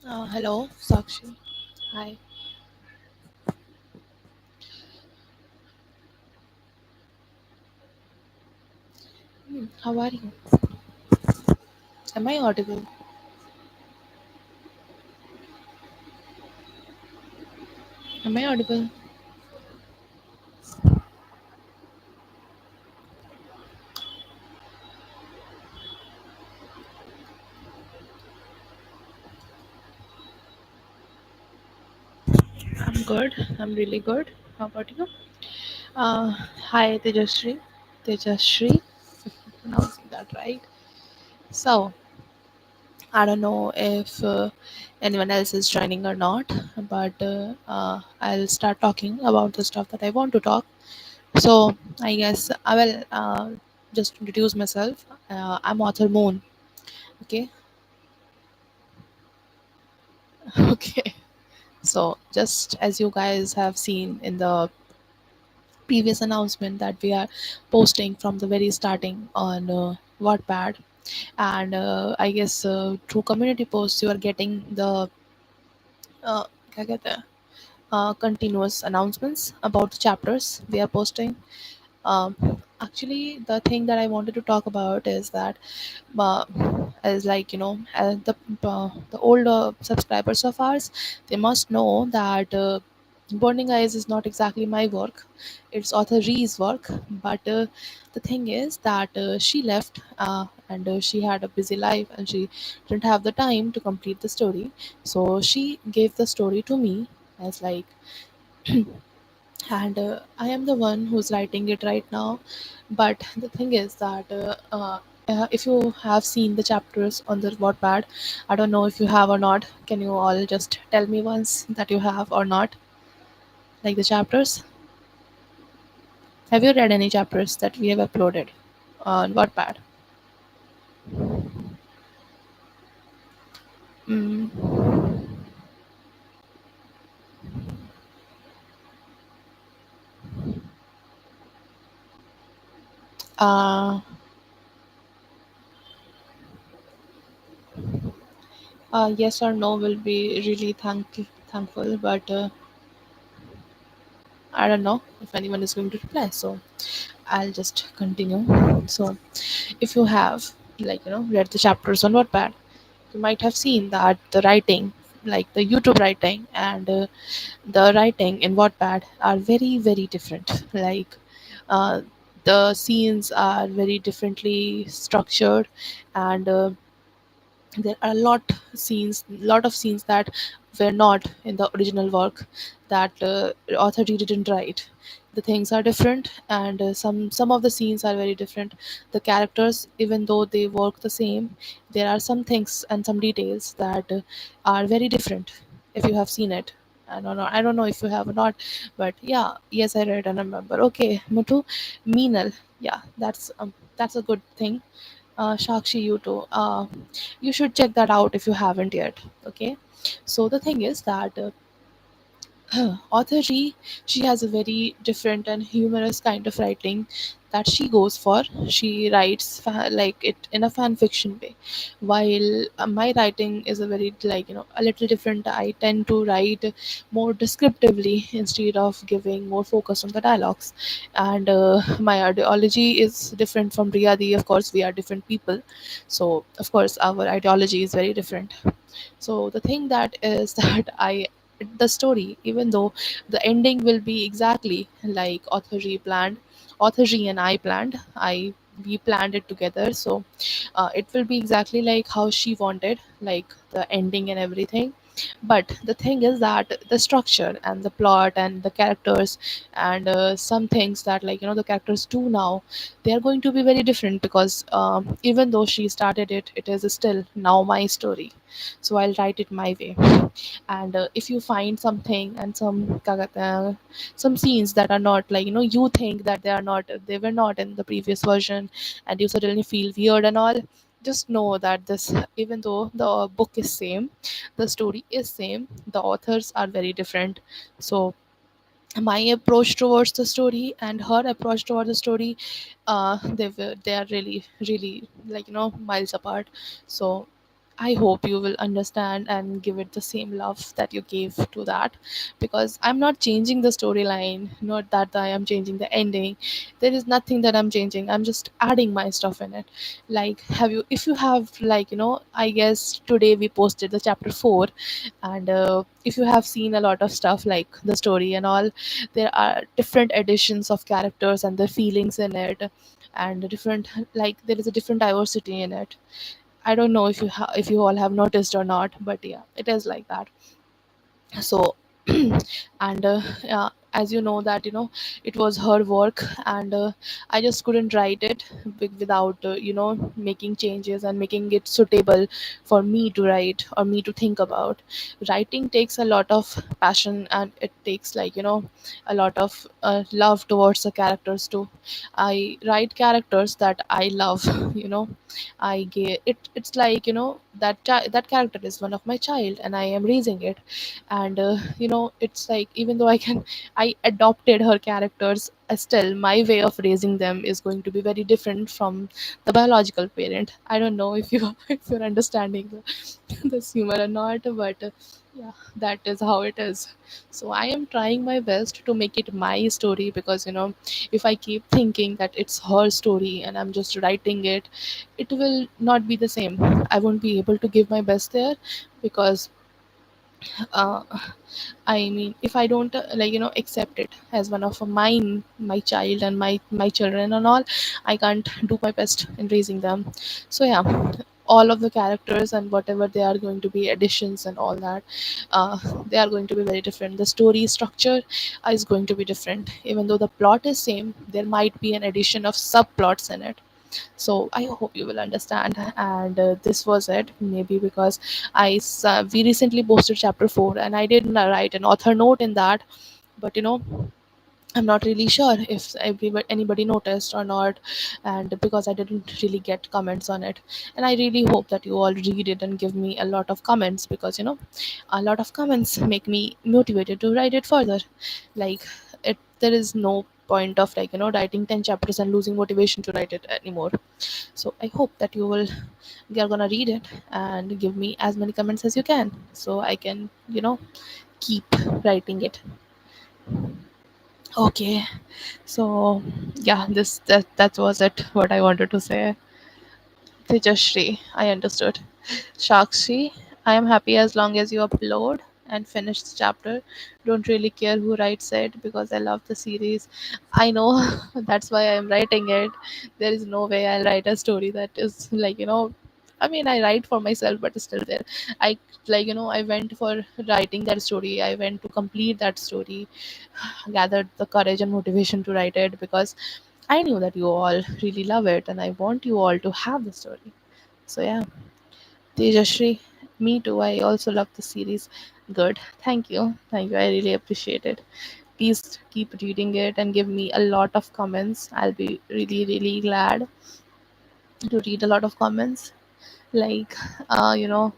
Hello, Sakshi. Hi. How are you? Am I audible? Am I audible? I'm good. I'm really good. How about you? Hi, Tejashree. Tejashree, pronouncing that right. So, I don't know if anyone else is joining or not, but I'll start talking about the stuff that I want to talk. So, I guess I will just introduce myself. I'm author Moon. Okay. Okay. So, just as you guys have seen in the previous announcement that we are posting from the very starting on Wattpad, and I guess through community posts you are getting the uh, क्या कहते हैं, continuous announcements about the chapters we are posting. Actually, the thing that I wanted to talk about is that uh, as like the older subscribers of ours, they must know that burning eyes is not exactly my work. It's author Ree's work, but the thing is that she left, and she had a busy life and she didn't have the time to complete the story, so she gave the story to me as like and I am the one who's writing it right now. But the thing is that if you have seen the chapters on the Wattpad, I don't know if you have or not. Can you all just tell me once that you have or not, like the chapters? Have you read any chapters that we have uploaded on Wattpad? Mm. Uh, yes or no will be really thankful, but I don't know if anyone is going to reply. So I'll just continue. So if you have read the chapters on Wattpad, you might have seen that the writing, like the YouTube writing and the writing in Wattpad, are very different. Like uh, the scenes are very differently structured, and there are lot of scenes that were not in the original work, that author didn't write. The things are different, and some of the scenes are very different. The characters, even though they work the same, there are some things and some details that are very different. If you have seen it, I don't know if you have or not, but yeah, yes, I read and remember. Okay, Mutu, Meenal, yeah, that's a good thing. Shakshi, you too. You should check that out if you haven't yet. Okay, so the thing is that author she has a very different and humorous kind of writing that she goes for. She writes like it in a fan fiction way, while my writing is a very a little different. I tend to write more descriptively instead of giving more focus on the dialogues, and my ideology is different from Riyadi. Of course, we are different people, so of course our ideology is very different. So the thing that is that I the story, even though the ending will be exactly like author and I planned, I we planned it together. So it will be exactly like how she wanted, like the ending and everything. But the thing is that the structure and the plot and the characters and some things that the characters do now, they are going to be very different, because even though she started it, it is still now my story. So I'll write it my way. And if you find something and some scenes that are not you think that they were not in the previous version, and you suddenly feel weird and all, just know that this, even though the book is same, the story is same, the authors are very different. So my approach towards the story and her approach towards the story, they are really miles apart. So I hope you will understand and give it the same love that you gave to that, because I'm not changing the storyline, not that I am changing the ending. There is nothing that I'm changing. I'm just adding my stuff in it. Like, have you, if you have, like, I guess today we posted the chapter 4, and if you have seen a lot of stuff like the story and all, there are different editions of characters and their feelings in it, and different, like, there is a different diversity in it. I don't know if if you all have noticed or not, but yeah, it is like that. So and yeah, as you know that it was her work, and I just couldn't write it without making changes and making it suitable for me to write or me to think about. Writing takes a lot of passion, and it takes, like, a lot of love towards the characters too. I write characters that I love. you know I get it. It's like, that character is one of my child, and I am raising it. And it's like, even though I adopted her characters, still my way of raising them is going to be very different from the biological parent. I don't know if you if you're understanding this humor or not, but yeah, that is how it is. So I am trying my best to make it my story, because if I keep thinking that it's her story and I'm just writing it, it will not be the same. I won't be able to give my best there, because uh, I mean, if I don't like, accept it as one of mine, my child and my children and all, I can't do my best in raising them. So yeah, all of the characters and whatever they are going to be additions and all that, uh, they are going to be very different. The story structure is going to be different. Even though the plot is same, there might be an addition of subplots in it. So I hope you will understand. And this was it, maybe because we recently posted chapter 4, and I did not write an author note in that. But I'm not really sure if anybody noticed or not, and because I didn't really get comments on it. And I really hope that you all read it and give me a lot of comments, because a lot of comments make me motivated to write it further. Like, there is no point of, like, writing 10 chapters and losing motivation to write it anymore. So I hope that you're gonna read it and give me as many comments as you can, so I can keep writing it. Okay. So yeah, that was it, what I wanted to say. Tejashri, I understood. Shakshi, I am happy as long as you upload and finish the chapter. Don't really care who writes it, because I love the series. I know. That's why I am writing it. There is no way I'll write a story that is, like, I mean, I write for myself, but still there. I, like, I went for writing that story. I went to complete that story, gathered the courage and motivation to write it, because I knew that you all really love it, and I want you all to have the story. So yeah, Tejashri, me too. I also love the series. Good. Thank you. I really appreciate it. Please keep reading it and give me a lot of comments. I'll be really, really glad to read a lot of comments. Like, you know,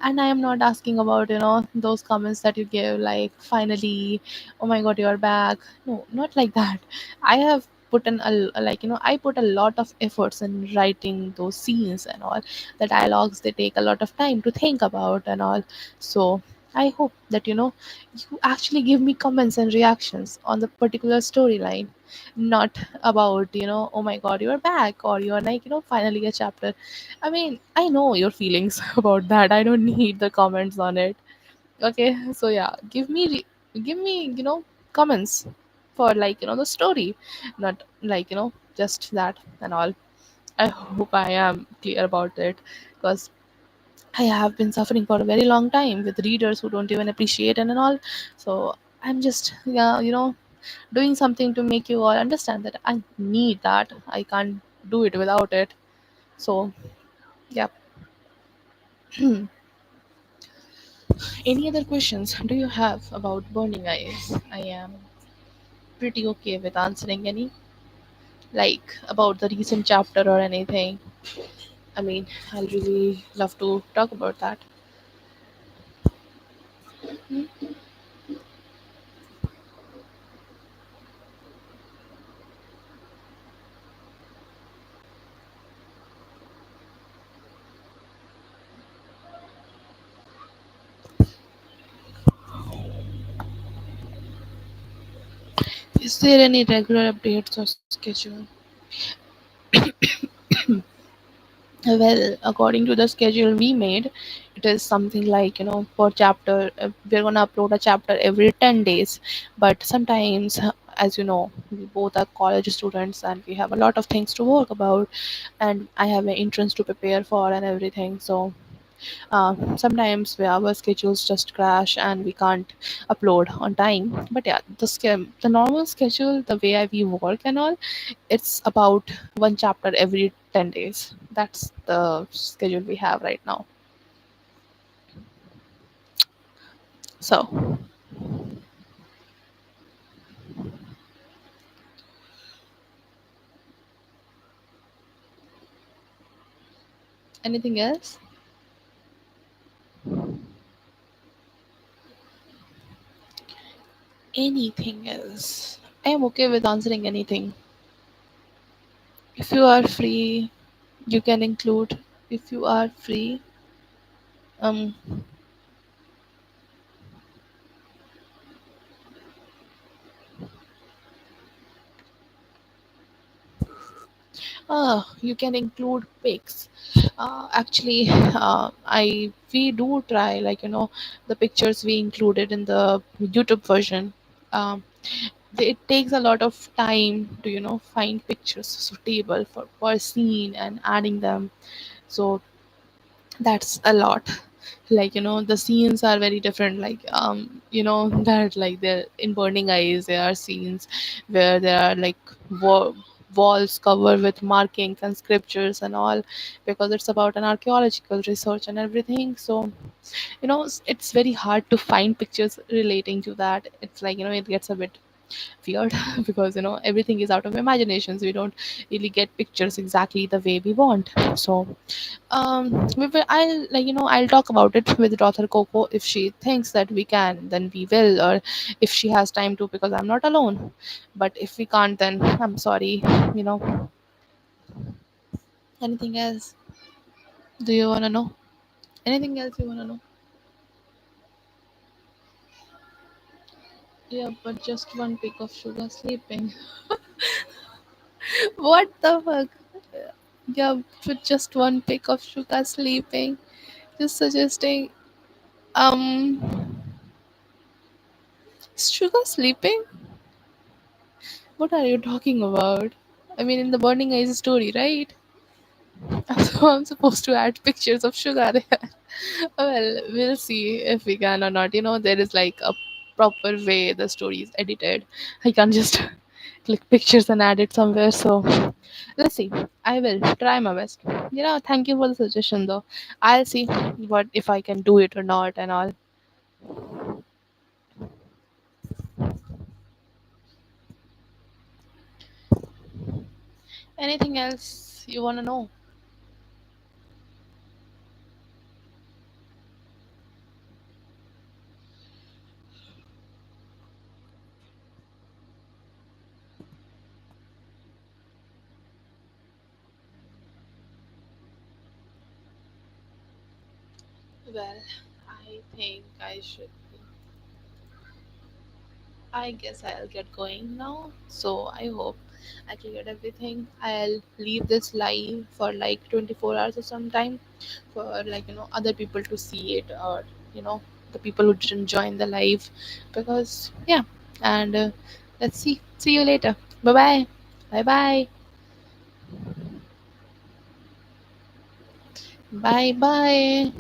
and I am not asking about those comments that you give, like, finally, oh my god, you're back. No, not like that. I have put in like, I put a lot of efforts in writing those scenes and all. The dialogues, they take a lot of time to think about and all. So I hope that you actually give me comments and reactions on the particular storyline, not about oh my god, you're back, or you're like, finally a chapter. I mean, I know your feelings about that. I don't need the comments on it. Okay, so yeah, give me comments for, like, the story, not like just that and all. I hope I am clear about it, because I have been suffering for a very long time with readers who don't even appreciate it and all. So I'm just, yeah, doing something to make you all understand that I need that. I can't do it without it. So yeah. Any other questions do you have about Burning Eyes? I am pretty okay with answering any, like, about the recent chapter or anything. I mean, I'll really love to talk about that. Is there any regular updates or schedule? Well, according to the schedule we made, it is something like, per chapter, we're gonna upload a chapter every 10 days. But sometimes, as you know, we both are college students and we have a lot of things to work about, and I have an entrance to prepare for and everything. So sometimes our schedules just crash and we can't upload on time. But yeah, the normal schedule, the way we work and all, it's about one chapter every 10 days. That's the schedule we have right now. So, anything else? Anything else? I am okay with answering anything. If you are free, you can include. If you are free, um, you can include pics. Actually, I we do try, like, the pictures we included in the YouTube version. Um, it takes a lot of time to find pictures suitable for per scene and adding them. So that's a lot. Like, the scenes are very different. Like, that, like, there in Burning Eyes there are scenes where there are like walls covered with markings and scriptures and all, because it's about an archaeological research and everything. So it's very hard to find pictures relating to that. It's like, it gets a bit weird because everything is out of imagination, so we don't really get pictures exactly the way we want. So I'll, like, I'll talk about it with daughter Coco. If she thinks that we can, then we will, or if she has time to, because I'm not alone. But if we can't, then I'm sorry. you know Anything else? Do you want to know anything else you want to know? Yeah, but just one pick of sugar sleeping. What the fuck? Yeah, with just one pick of sugar sleeping. Just suggesting, um sugar sleeping. What are you talking about? I mean, in the Burning Eyes story, right? So I'm supposed to add pictures of sugar there. Well, we'll see if we can or not. There is like a proper way the story is edited. I can't just click pictures and add it somewhere. So let's see. I will try my best. Thank you for the suggestion though. I'll see what if I can do it or not and all. Anything else you want to know? Well, I think I should be. I guess I'll get going now. So I hope I cleared everything. I'll leave this live for like 24 hours or some time for, like, other people to see it, or you know the people who didn't join the live, because yeah. And let's see you later. Bye bye. Bye bye. Bye bye.